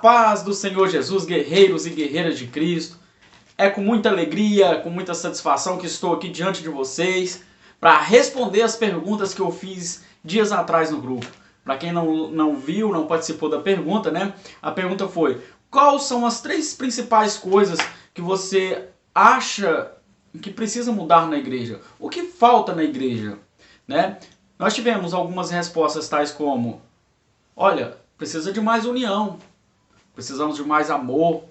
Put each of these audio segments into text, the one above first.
paz do Senhor Jesus, guerreiros e guerreiras de Cristo. É com muita alegria, com muita satisfação que estou aqui diante de vocês para responder as perguntas que eu fiz dias atrás no grupo. Para quem não viu, não participou da pergunta, né? A pergunta foi: quais são as 3 principais coisas que você acha que precisa mudar na igreja? O que falta na igreja? Né? Nós tivemos algumas respostas tais como: olha, precisa de mais união, precisamos de mais amor,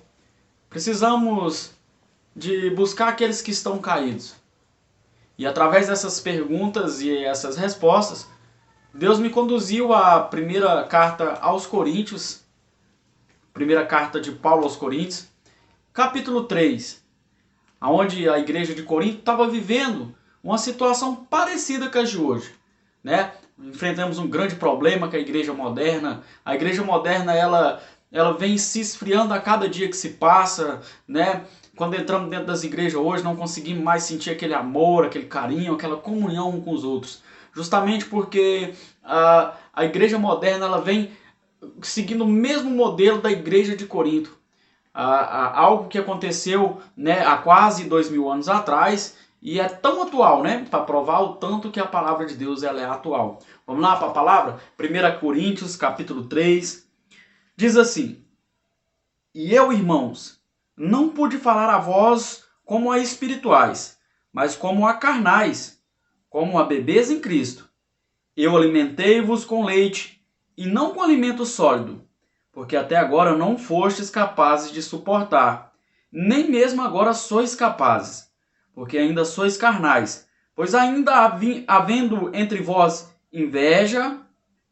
precisamos de buscar aqueles que estão caídos. E através dessas perguntas e essas respostas, Deus me conduziu à primeira carta aos Coríntios, primeira carta de Paulo aos Coríntios, capítulo 3, onde a igreja de Corinto estava vivendo uma situação parecida com a de hoje, né? Enfrentamos um grande problema com a igreja moderna. A igreja moderna ela vem se esfriando a cada dia que se passa, né? Quando entramos dentro das igrejas hoje, não conseguimos mais sentir aquele amor, aquele carinho, aquela comunhão uns com os outros. Justamente porque a igreja moderna ela vem seguindo o mesmo modelo da igreja de Corinto. Algo que aconteceu, né, há quase 2000 anos atrás e é tão atual, né, para provar o tanto que a palavra de Deus ela é atual. Vamos lá para a palavra? 1 Coríntios, capítulo 3, diz assim: E eu, irmãos, não pude falar a vós como a espirituais, mas como a carnais, como a bebês em Cristo. Eu alimentei-vos com leite, e não com alimento sólido, porque até agora não fostes capazes de suportar, nem mesmo agora sois capazes, porque ainda sois carnais, pois ainda havendo entre vós inveja,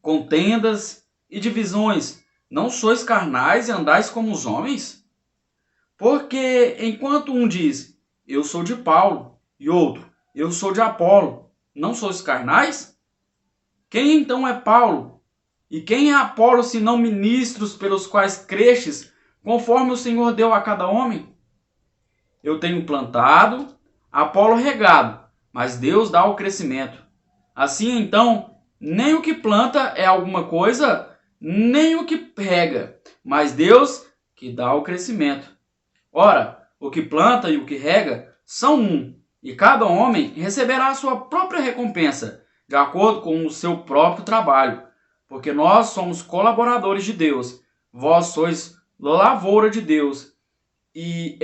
contendas e divisões, não sois carnais e andais como os homens? Porque enquanto um diz, eu sou de Paulo, e outro, eu sou de Apolo, não sois carnais? Quem então é Paulo? E quem é Apolo, senão ministros pelos quais crestes, conforme o Senhor deu a cada homem? Eu tenho plantado, Apolo regado, mas Deus dá o crescimento. Assim então, nem o que planta é alguma coisa, nem o que rega, mas Deus que dá o crescimento. Ora, o que planta e o que rega são um, e cada homem receberá a sua própria recompensa, de acordo com o seu próprio trabalho. Porque nós somos colaboradores de Deus, vós sois lavoura de Deus, e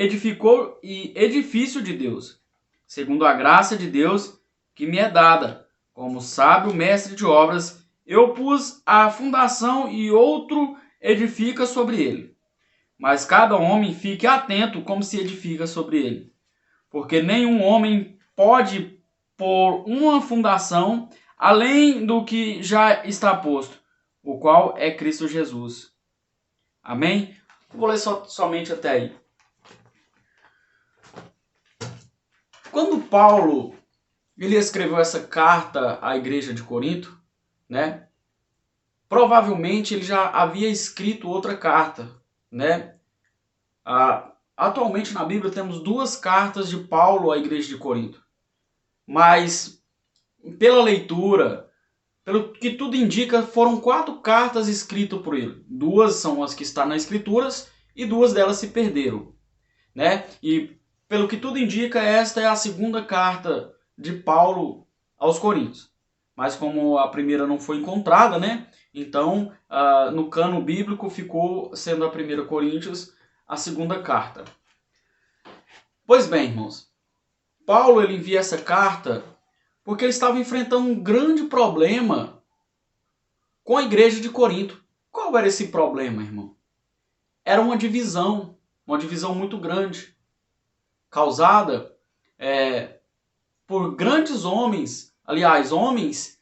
edifício de Deus, segundo a graça de Deus que me é dada. Como sábio mestre de obras, eu pus a fundação e outro edifica sobre ele. Mas cada homem fique atento como se edifica sobre ele. Porque nenhum homem pode pôr uma fundação além do que já está posto, o qual é Cristo Jesus. Amém? Vou ler somente até aí. Quando Paulo ele escreveu essa carta à igreja de Corinto, né? Provavelmente ele já havia escrito outra carta, né? Atualmente na Bíblia temos 2 cartas de Paulo à igreja de Corinto. Mas pela leitura, pelo que tudo indica, foram 4 cartas escritas por ele. 2 são as que estão nas escrituras e 2 delas se perderam, né? E pelo que tudo indica, esta é a 2ª carta de Paulo aos Coríntios. Mas como a primeira não foi encontrada, né? Então, no cano bíblico ficou sendo a 1 Coríntios a 2ª carta. Pois bem, irmãos, Paulo ele envia essa carta porque ele estava enfrentando um grande problema com a igreja de Corinto. Qual era esse problema, irmão? Era uma divisão muito grande, causada por grandes homens, aliás, homens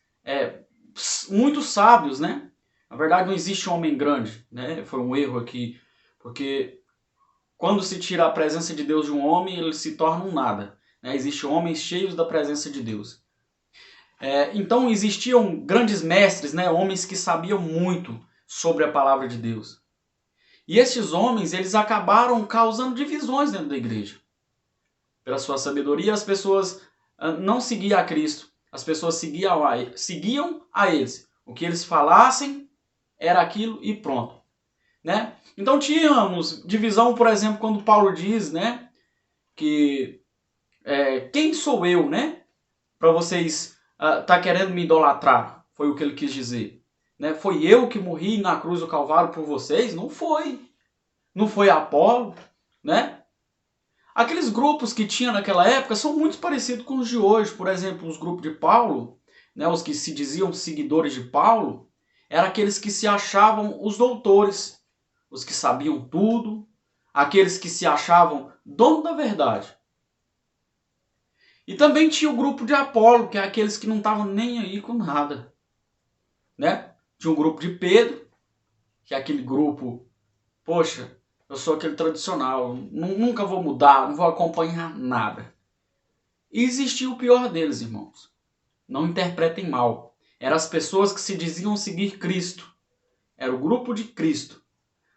muito sábios, né? Na verdade não existe homem grande, né? Foi um erro aqui, porque quando se tira a presença de Deus de um homem, ele se torna um nada, né? Existem homens cheios da presença de Deus. Então existiam grandes mestres, né? Homens que sabiam muito sobre a palavra de Deus. E esses homens, eles acabaram causando divisões dentro da igreja. Pela sua sabedoria, as pessoas não seguiam a Cristo. As pessoas seguiam a eles. O que eles falassem era aquilo e pronto. né? Então tínhamos divisão, por exemplo, quando Paulo diz, né, que quem sou eu, né, para vocês tá querendo me idolatrar? Foi o que ele quis dizer, né? Foi eu que morri na cruz do Calvário por vocês? Não foi. Não foi Apolo, né? Aqueles grupos que tinha naquela época são muito parecidos com os de hoje. Por exemplo, os grupos de Paulo, né, os que se diziam seguidores de Paulo, eram aqueles que se achavam os doutores, os que sabiam tudo, aqueles que se achavam dono da verdade. E também tinha o grupo de Apolo, que é aqueles que não estavam nem aí com nada, né? Tinha o grupo de Pedro, que é aquele grupo, poxa, eu sou aquele tradicional, nunca vou mudar, não vou acompanhar nada. E existia o pior deles, irmãos. Não interpretem mal. Eram as pessoas que se diziam seguir Cristo. Era o grupo de Cristo.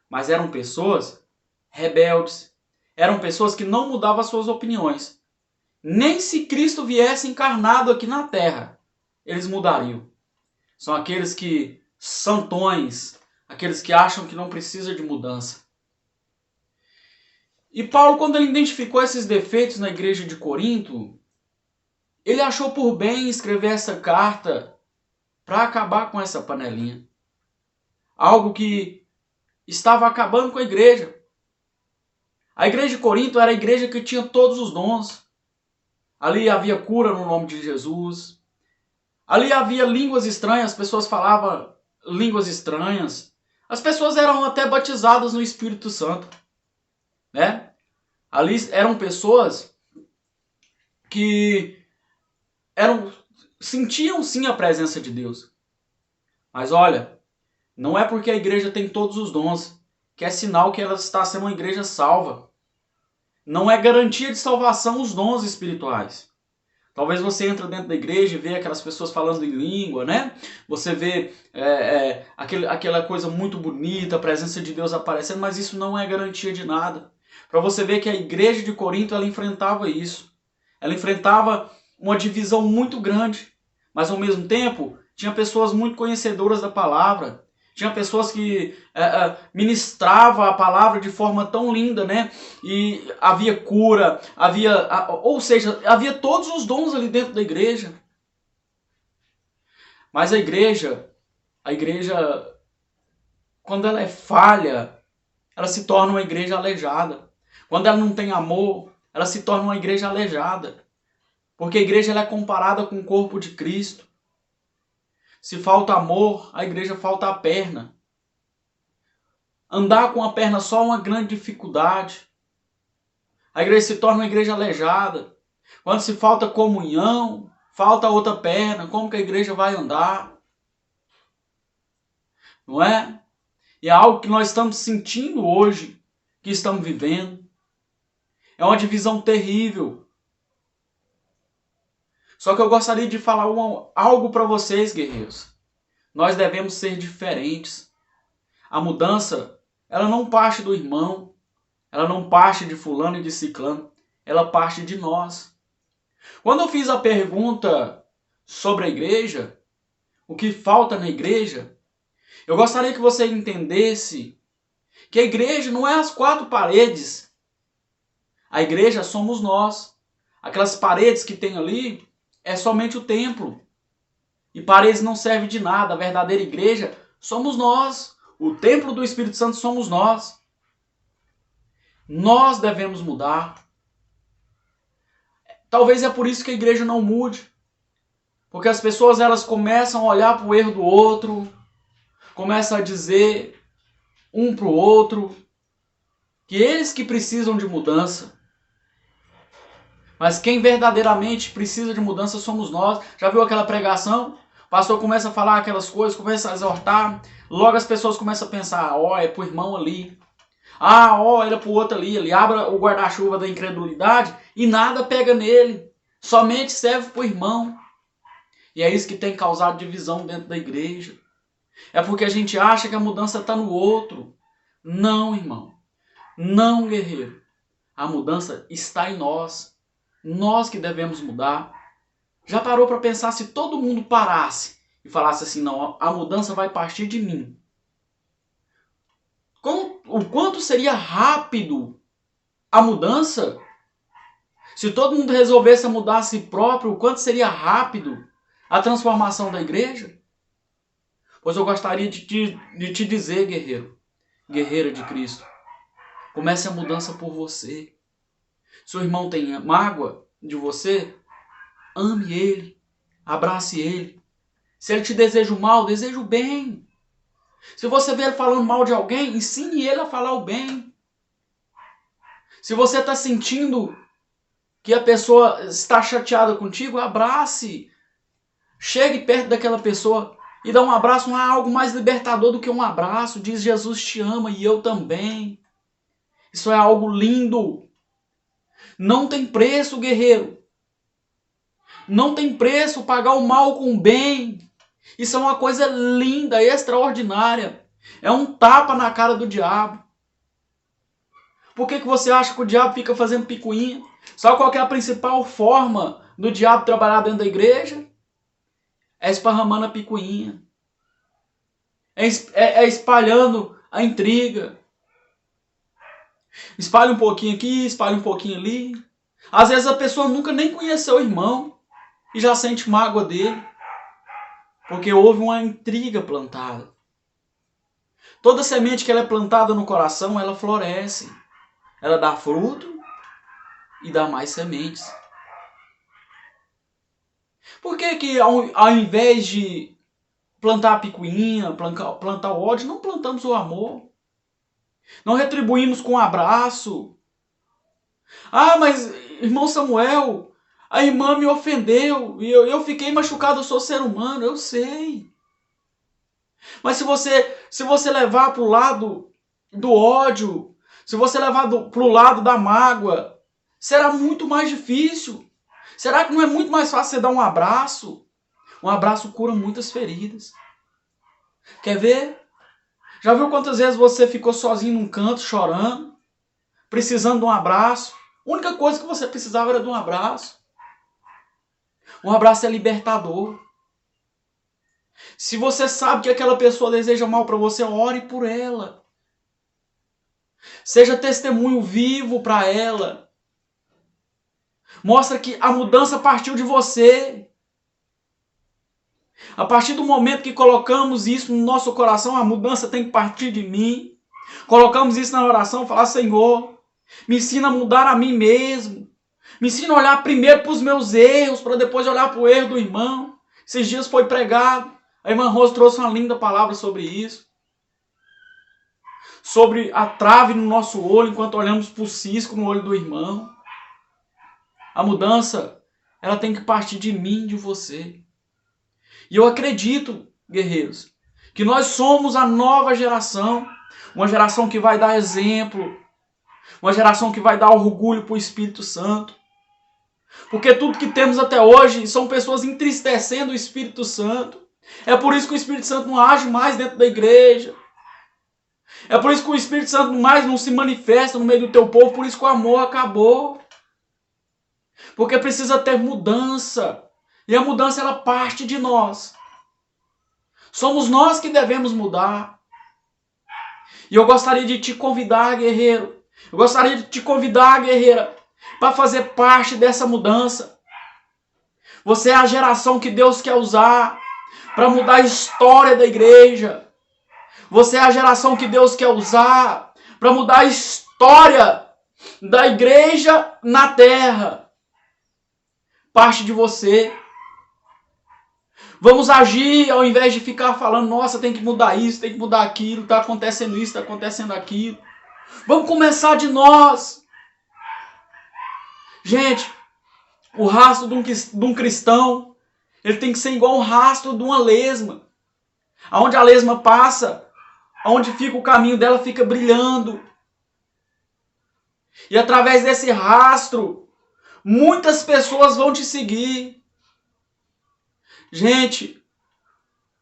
Mas eram pessoas rebeldes. Eram pessoas que não mudavam suas opiniões. Nem se Cristo viesse encarnado aqui na terra, eles mudariam. São aqueles que santões, aqueles que acham que não precisa de mudança. E Paulo, quando ele identificou esses defeitos na igreja de Corinto, ele achou por bem escrever essa carta para acabar com essa panelinha. Algo que estava acabando com a igreja. A igreja de Corinto era a igreja que tinha todos os dons. Ali havia cura no nome de Jesus. Ali havia línguas estranhas, as pessoas falavam línguas estranhas. As pessoas eram até batizadas no Espírito Santo, né? Ali eram pessoas que sentiam sim a presença de Deus. Mas olha, não é porque a igreja tem todos os dons que é sinal que ela está sendo uma igreja salva. Não é garantia de salvação os dons espirituais. Talvez você entre dentro da igreja e vê aquelas pessoas falando em língua, né? Você vê aquela coisa muito bonita, a presença de Deus aparecendo, mas isso não é garantia de nada. Para você ver que a igreja de Corinto, ela enfrentava isso. Ela enfrentava uma divisão muito grande, mas ao mesmo tempo tinha pessoas muito conhecedoras da palavra. Tinha pessoas que ministravam a palavra de forma tão linda, né? E havia cura, ou seja, havia todos os dons ali dentro da igreja. Mas a igreja, quando ela é falha, ela se torna uma igreja aleijada. Quando ela não tem amor, ela se torna uma igreja aleijada. Porque a igreja ela é comparada com o corpo de Cristo. Se falta amor, a igreja falta a perna. Andar com a perna só é uma grande dificuldade. A igreja se torna uma igreja aleijada. Quando se falta comunhão, falta outra perna, como que a igreja vai andar? Não é? E é algo que nós estamos sentindo hoje, que estamos vivendo. É uma divisão terrível. Só que eu gostaria de falar algo para vocês, guerreiros. Nós devemos ser diferentes. A mudança, ela não parte do irmão, ela não parte de fulano e de ciclano, ela parte de nós. Quando eu fiz a pergunta sobre a igreja, o que falta na igreja, eu gostaria que você entendesse que a igreja não é as quatro paredes. A igreja somos nós. Aquelas paredes que tem ali é somente o templo. E paredes não servem de nada. A verdadeira igreja somos nós. O templo do Espírito Santo somos nós. Nós devemos mudar. Talvez é por isso que a igreja não mude. Porque as pessoas elas começam a olhar para o erro do outro, começam a dizer um para o outro que eles que precisam de mudança. Mas quem verdadeiramente precisa de mudança somos nós. Já viu aquela pregação? O pastor começa a falar aquelas coisas, começa a exortar. Logo as pessoas começam a pensar, é pro irmão ali. Era pro outro ali. Ele abre o guarda-chuva da incredulidade e nada pega nele. Somente serve pro irmão. E é isso que tem causado divisão dentro da igreja. É porque a gente acha que a mudança está no outro. Não, irmão. Não, guerreiro. A mudança está em nós. Nós que devemos mudar. Já parou para pensar se todo mundo parasse e falasse assim, não, a mudança vai partir de mim. o quanto seria rápido a mudança? Se todo mundo resolvesse mudar a si próprio, o quanto seria rápido a transformação da igreja? Pois eu gostaria de te dizer, guerreiro, guerreira de Cristo, comece a mudança por você. Se o irmão tem mágoa de você, ame ele, abrace ele. Se ele te deseja o mal, deseja o bem. Se você vê ele falando mal de alguém, ensine ele a falar o bem. Se você está sentindo que a pessoa está chateada contigo, abrace. Chegue perto daquela pessoa e dá um abraço. Não há algo mais libertador do que um abraço. Diz: Jesus te ama e eu também. Isso é algo lindo. Não tem preço, guerreiro. Não tem preço pagar o mal com o bem. Isso é uma coisa linda, extraordinária. É um tapa na cara do diabo. Por que você acha que o diabo fica fazendo picuinha? Sabe qual que é a principal forma do diabo trabalhar dentro da igreja? É esparramando a picuinha. É espalhando a intriga. Espalha um pouquinho aqui, espalha um pouquinho ali. Às vezes a pessoa nunca nem conheceu o irmão e já sente mágoa dele. Porque houve uma intriga plantada. Toda semente que ela é plantada no coração, ela floresce. Ela dá fruto e dá mais sementes. Por que ao invés de plantar a picuinha, plantar o ódio, não plantamos o amor? Não retribuímos com um abraço. Ah, mas irmão Samuel, a irmã me ofendeu e eu fiquei machucado, eu sou ser humano, eu sei. Mas se você levar para o lado do ódio, se você levar para o lado da mágoa, será muito mais difícil. Será que não é muito mais fácil você dar um abraço? Um abraço cura muitas feridas. Quer ver? Já viu quantas vezes você ficou sozinho num canto, chorando, precisando de um abraço? A única coisa que você precisava era de um abraço. Um abraço é libertador. Se você sabe que aquela pessoa deseja mal para você, ore por ela. Seja testemunho vivo para ela. Mostra que a mudança partiu de você. A partir do momento que colocamos isso no nosso coração, a mudança tem que partir de mim. Colocamos isso na oração, falar: Senhor, me ensina a mudar a mim mesmo. Me ensina a olhar primeiro para os meus erros, para depois olhar para o erro do irmão. Esses dias foi pregado. A irmã Rose trouxe uma linda palavra sobre isso. Sobre a trave no nosso olho, enquanto olhamos para o cisco no olho do irmão. A mudança, ela tem que partir de mim, de você. E eu acredito, guerreiros, que nós somos a nova geração. Uma geração que vai dar exemplo. Uma geração que vai dar orgulho para o Espírito Santo. Porque tudo que temos até hoje são pessoas entristecendo o Espírito Santo. É por isso que o Espírito Santo não age mais dentro da igreja. É por isso que o Espírito Santo mais não se manifesta no meio do teu povo. Por isso que o amor acabou. Porque precisa ter mudança. E a mudança, ela parte de nós. Somos nós que devemos mudar. E eu gostaria de te convidar, guerreiro. Eu gostaria de te convidar, guerreira, para fazer parte dessa mudança. Você é a geração que Deus quer usar para mudar a história da igreja. Você é a geração que Deus quer usar para mudar a história da igreja na terra. Parte de você. Vamos agir ao invés de ficar falando: nossa, tem que mudar isso, tem que mudar aquilo, está acontecendo isso, está acontecendo aquilo. Vamos começar de nós. Gente, o rastro de um cristão, ele tem que ser igual um rastro de uma lesma. Aonde a lesma passa, aonde fica o caminho dela, fica brilhando. E através desse rastro, muitas pessoas vão te seguir. Gente,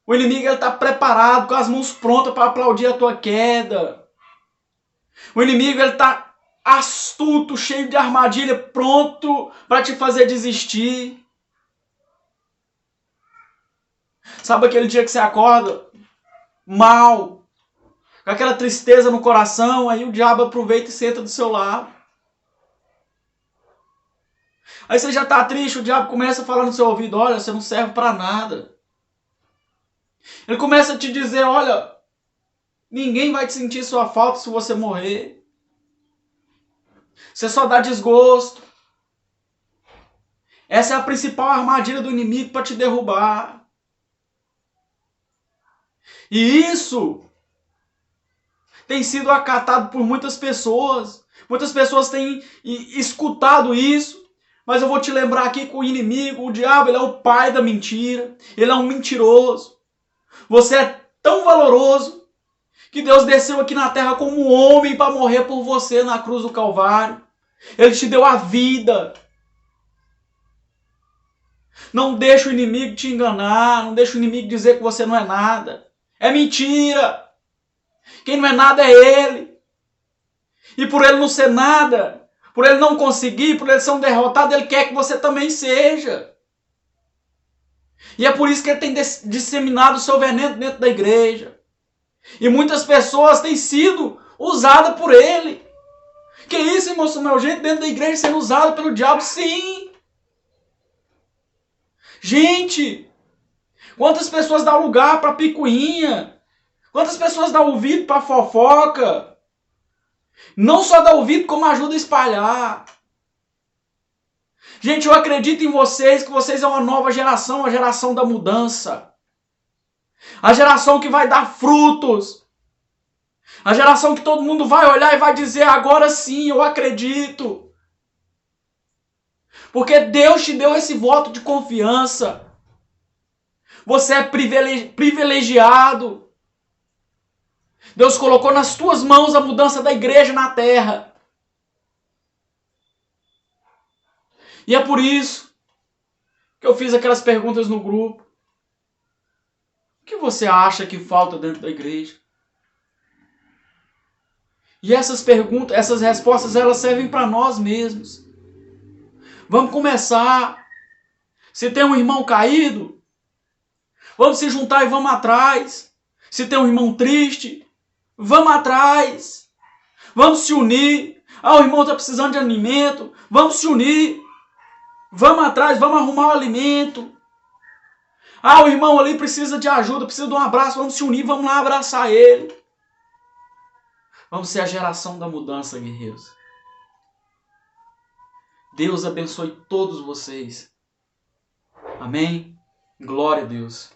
o inimigo está preparado, com as mãos prontas para aplaudir a tua queda. O inimigo está astuto, cheio de armadilha, pronto para te fazer desistir. Sabe aquele dia que você acorda mal, com aquela tristeza no coração, aí o diabo aproveita e senta do seu lado. Aí você já está triste, o diabo começa a falar no seu ouvido, olha, você não serve para nada. Ele começa a te dizer, olha, ninguém vai te sentir sua falta se você morrer. Você só dá desgosto. Essa é a principal armadilha do inimigo para te derrubar. E isso tem sido acatado por muitas pessoas. Muitas pessoas têm escutado isso. Mas eu vou te lembrar aqui que o inimigo, o diabo, ele é o pai da mentira. Ele é um mentiroso. Você é tão valoroso que Deus desceu aqui na terra como um homem para morrer por você na cruz do Calvário. Ele te deu a vida. Não deixa o inimigo te enganar. Não deixa o inimigo dizer que você não é nada. É mentira. Quem não é nada é ele. E por ele não ser nada, por ele não conseguir, por ele ser um derrotado, ele quer que você também seja. E é por isso que ele tem disseminado o seu veneno dentro da igreja. E muitas pessoas têm sido usadas por ele. Que isso, irmão Samuel? Gente dentro da igreja sendo usada pelo diabo? Sim. Gente, quantas pessoas dão lugar para picuinha? Quantas pessoas dão ouvido para fofoca? Não só dá ouvido, como ajuda a espalhar. Gente, eu acredito em vocês, que vocês é uma nova geração, a geração da mudança. A geração que vai dar frutos. A geração que todo mundo vai olhar e vai dizer, agora sim, eu acredito. Porque Deus te deu esse voto de confiança. Você é privilegiado. Deus colocou nas tuas mãos a mudança da igreja na terra. E é por isso que eu fiz aquelas perguntas no grupo. O que você acha que falta dentro da igreja? E essas perguntas, essas respostas, elas servem para nós mesmos. Vamos começar. Se tem um irmão caído, vamos se juntar e vamos atrás. Se tem um irmão triste, vamos atrás. Vamos se unir. Ah, o irmão está precisando de alimento. Vamos se unir. Vamos atrás, vamos arrumar o alimento. Ah, o irmão ali precisa de ajuda, precisa de um abraço. Vamos se unir, vamos lá abraçar ele. Vamos ser a geração da mudança, guerreiros. Deus abençoe todos vocês. Amém? Glória a Deus.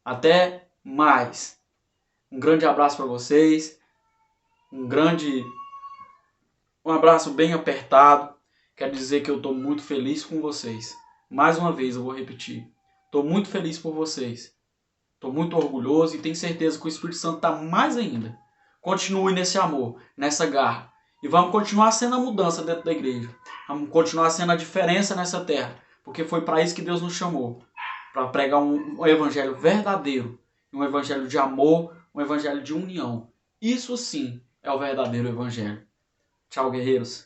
Até mais. Um grande abraço para vocês. Um abraço bem apertado. Quero dizer que eu estou muito feliz com vocês. Mais uma vez eu vou repetir. Estou muito feliz por vocês. Estou muito orgulhoso e tenho certeza que o Espírito Santo está mais ainda. Continue nesse amor, nessa garra. E vamos continuar sendo a mudança dentro da igreja. Vamos continuar sendo a diferença nessa terra. Porque foi para isso que Deus nos chamou. Para pregar um evangelho verdadeiro. Um evangelho de amor, um evangelho de união. Isso sim é o verdadeiro evangelho. Tchau, guerreiros.